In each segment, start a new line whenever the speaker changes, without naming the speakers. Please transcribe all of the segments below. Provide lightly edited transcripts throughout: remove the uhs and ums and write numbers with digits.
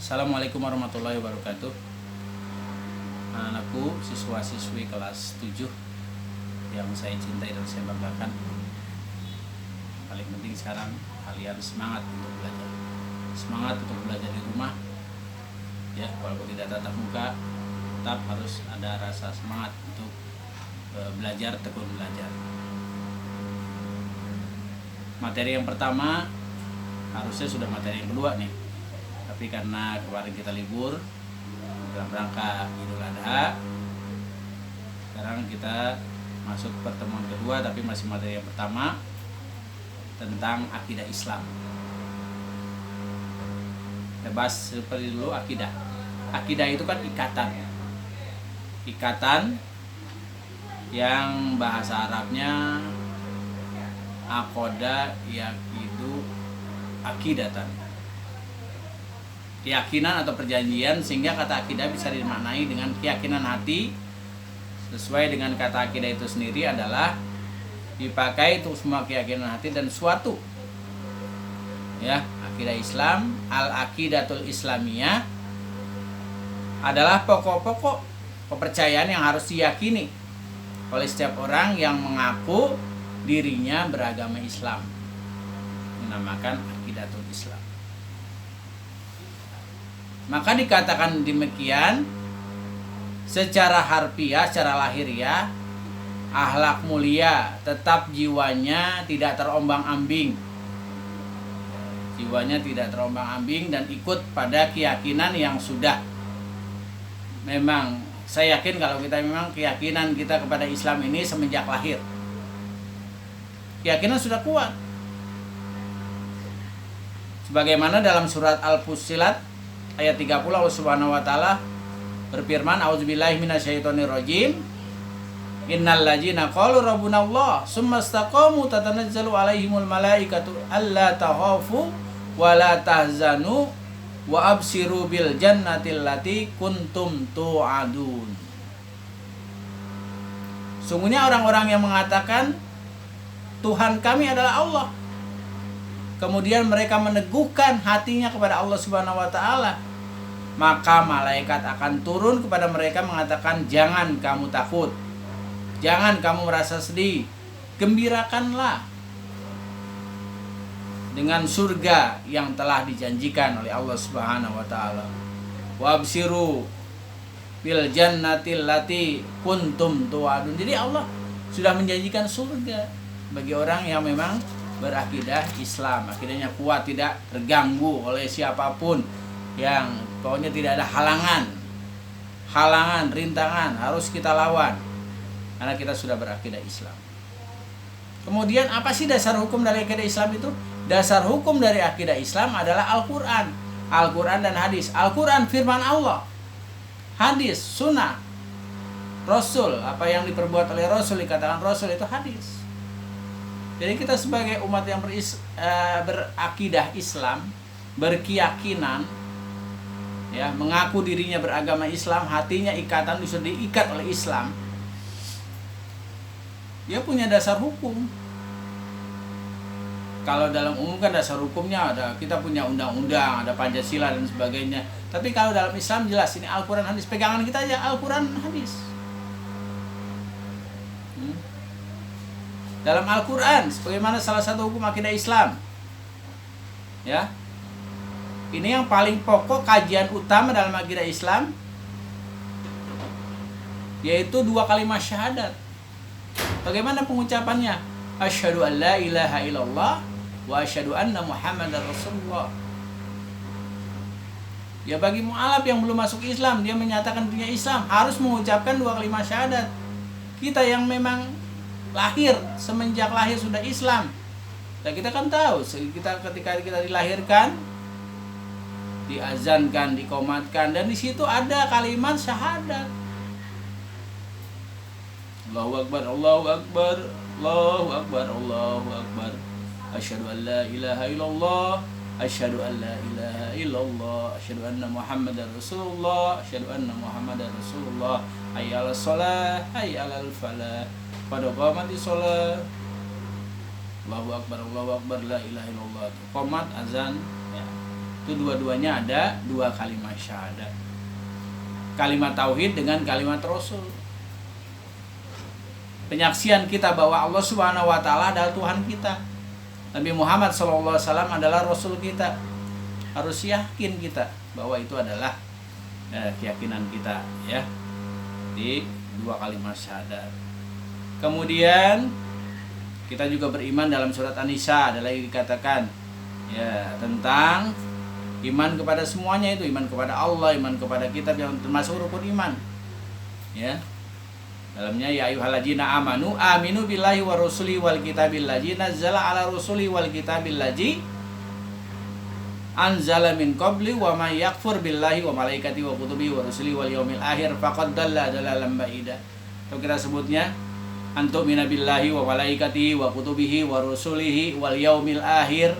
Assalamualaikum warahmatullahi wabarakatuh. Anak-anakku, siswa-siswi kelas 7 yang saya cintai dan saya banggakan. Paling penting sekarang kalian semangat untuk belajar. Semangat untuk belajar di rumah. Ya, walaupun tidak tatap muka, tetap harus ada rasa semangat untuk belajar, tekun belajar. Materi yang pertama harusnya sudah materi yang kedua nih. Tapi karena kemarin kita libur dalam rangka Idul Adha, sekarang kita masuk pertemuan kedua, tapi masih materi yang pertama tentang akidah Islam. Kita bahas seperti dulu akidah. Akidah itu kan ikatan yang bahasa Arabnya aqoda yaqidu akidatan, keyakinan atau perjanjian, sehingga kata akidah bisa dimaknai dengan keyakinan hati. Sesuai dengan kata akidah itu sendiri adalah dipakai untuk semua keyakinan hati dan suatu, ya, akidah Islam, al-aqidatul islamiyah adalah pokok-pokok kepercayaan yang harus diyakini oleh setiap orang yang mengaku dirinya beragama Islam, dinamakan aqidatul Islam. Maka dikatakan demikian secara harfiah, secara lahiriah, akhlak mulia, tetap jiwanya tidak terombang-ambing. Jiwanya tidak terombang-ambing dan ikut pada keyakinan yang sudah. Memang saya yakin kalau kita memang keyakinan kita kepada Islam ini semenjak lahir. Keyakinan sudah kuat. Sebagaimana dalam surat Al-Fussilat ayat 30, Allah Subhanahu wa taala berfirman, auzubillahi minasyaitonirrajim, innal ladzina qalu rabbuna Allah tsumma istaqamu tatanazzalu alaihimul malaikatu alla takhafu wa la tahzanu wa absiru bil jannati allati kuntum tu'adun. Sungguhnya orang-orang yang mengatakan Tuhan kami adalah Allah, kemudian mereka meneguhkan hatinya kepada Allah Subhanahu wa taala, maka malaikat akan turun kepada mereka mengatakan, jangan kamu takut, jangan kamu merasa sedih, gembirakanlah dengan surga yang telah dijanjikan oleh Allah Subhanahu wa taala. Wabsiru bil jannatil lati kuntum tu'adun. Jadi Allah sudah menjanjikan surga bagi orang yang memang berakidah Islam, akidahnya kuat, tidak terganggu oleh siapapun, yang pokoknya tidak ada halangan, rintangan, harus kita lawan karena kita sudah berakidah Islam. Kemudian apa sih dasar hukum dari akidah Islam itu? Dasar hukum dari akidah Islam adalah Al-Quran dan hadis. Al-Quran firman Allah, hadis sunnah Rasul, apa yang diperbuat oleh Rasul, dikatakan Rasul itu hadis. Jadi kita sebagai umat yang berakidah Islam, berkeyakinan, ya, mengaku dirinya beragama Islam, hatinya ikatan sudah diikat oleh Islam, dia punya dasar hukum. Kalau dalam umum kan dasar hukumnya ada, kita punya undang-undang, ada Pancasila dan sebagainya. Tapi kalau dalam Islam jelas, ini Al-Quran hadis, pegangan kita aja Al-Quran hadis. Dalam Al-Quran, sebagaimana salah satu hukum akidah Islam, ya, ini yang paling pokok, kajian utama dalam akidah Islam, yaitu 2 kalimat syahadat. Bagaimana pengucapannya? Asyhadu an la ilaha illallah wa asyhadu anna Muhammadar Rasulullah. Ya, bagi mu'alaf yang belum masuk Islam, dia menyatakan dirinya Islam, harus mengucapkan 2 kalimat syahadat. Kita yang memang lahir, semenjak lahir sudah Islam. Dan kita kan tahu, ketika kita dilahirkan, diazankan, dikomatkan, dan di situ ada kalimat syahadat. Allahu Akbar, Allahu Akbar, Allahu Akbar, Allahu Akbar. Asyhadu an la ilaha illallah, asyhadu an la ilaha illallah, asyhadu anna Muhammadar Rasulullah, asyhadu anna Muhammadar Rasulullah. Hayya 'alas shalah, hayya 'alal falah. Pada qamati sholat, Allahu Akbar, la ilaha illallah. Qomat, azan, ya. Itu dua-duanya ada dua kalimat syahadat. Kalimat tauhid dengan kalimat rasul. Penyaksian kita bahwa Allah Subhanahu wa taala adalah Tuhan kita. Nabi Muhammad SAW adalah rasul kita. Harus yakin kita bahwa itu adalah keyakinan kita ya. Di dua kalimat syahadat. Kemudian kita juga beriman dalam surat An-Nisa adalah yang dikatakan ya tentang iman kepada semuanya, itu iman kepada Allah, iman kepada kitab yang termasuk rukun iman. Ya. Dalamnya ya ayyuhalladzina amanu aminu billahi wa rusuli wal kitabil ladzi nazzala ala rusuli wal kitabil ladzi anzala min qabli wa may yakfur billahi wa malaikati wa kutubihi wa rusuli wal yaumil akhir faqad dalla dalalan ba'ida. Atau kita sebutnya antumina billahi wa malaikatihi wa kutubihi wa rusulihi wal yaumil akhir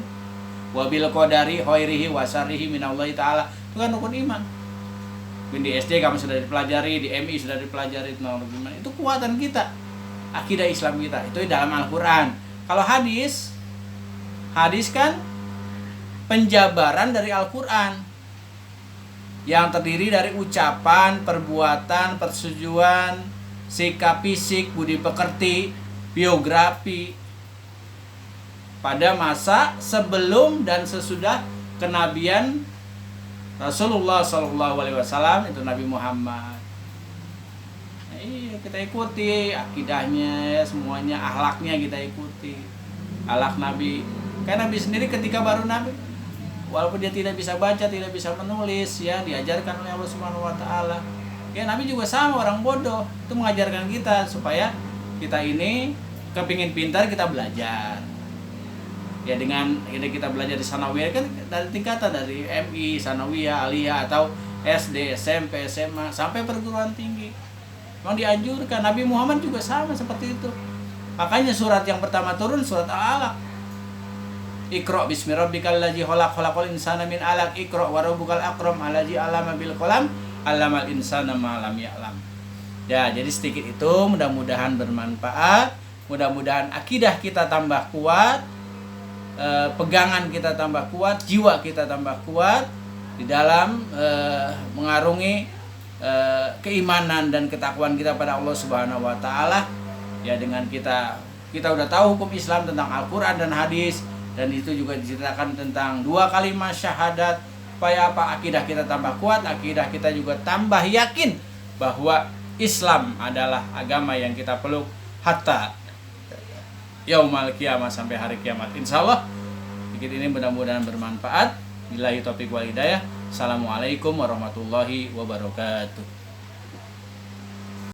wa bil qadari khairihi wa syarrihi minallahi taala. Itu kan rukun iman. Di SD kamu sudah dipelajari, di MI sudah dipelajari tentang rukun iman. Itu kekuatan kita, akidah Islam kita. Itu dalam Al-Qur'an. Kalau hadis kan penjabaran dari Al-Qur'an yang terdiri dari ucapan, perbuatan, persetujuan, sikap fisik, budi pekerti, biografi pada masa sebelum dan sesudah kenabian Rasulullah SAW, itu Nabi Muhammad. Nah, iya, kita ikuti akidahnya, semuanya, akhlaknya kita ikuti. Akhlak Nabi. Karena Nabi sendiri ketika baru Nabi, walaupun dia tidak bisa baca, tidak bisa menulis, ya diajarkan oleh Allah Subhanahu Wa Taala. Ya Nabi juga sama, orang bodoh. Itu mengajarkan kita supaya kita ini kepingin pintar, kita belajar. Ya dengan kita belajar di sanawiyah kan dari tingkatan dari MI, sanawiyah, aliyah atau SD, SMP, SMA sampai perguruan tinggi. Memang dianjurkan. Nabi Muhammad juga sama seperti itu. Makanya surat yang pertama turun surat Al-Alaq. Iqra bismi rabbikal ladzi khalaq, khalaqal insana min 'alaq, iqra wa rabbukal akram alladzi 'allama bil qalam, 'allamal insana ma lam ya'lam. Ya, jadi sedikit itu mudah-mudahan bermanfaat, mudah-mudahan akidah kita tambah kuat. Pegangan kita tambah kuat, jiwa kita tambah kuat di dalam mengarungi keimanan dan ketakwaan kita pada Allah Subhanahu Wa Taala. Ya dengan kita udah tahu hukum Islam tentang Al-Quran dan hadis, dan itu juga diceritakan tentang dua kalimat syahadat. Supaya apa? Akidah kita tambah kuat, akidah kita juga tambah yakin bahwa Islam adalah agama yang kita peluk hatta yaumal kiamah, sampai hari kiamat. Insyaallah sedikit ini mudah-mudahan bermanfaat. Billahi taufiq wal hidayah. Assalamualaikum warahmatullahi wabarakatuh.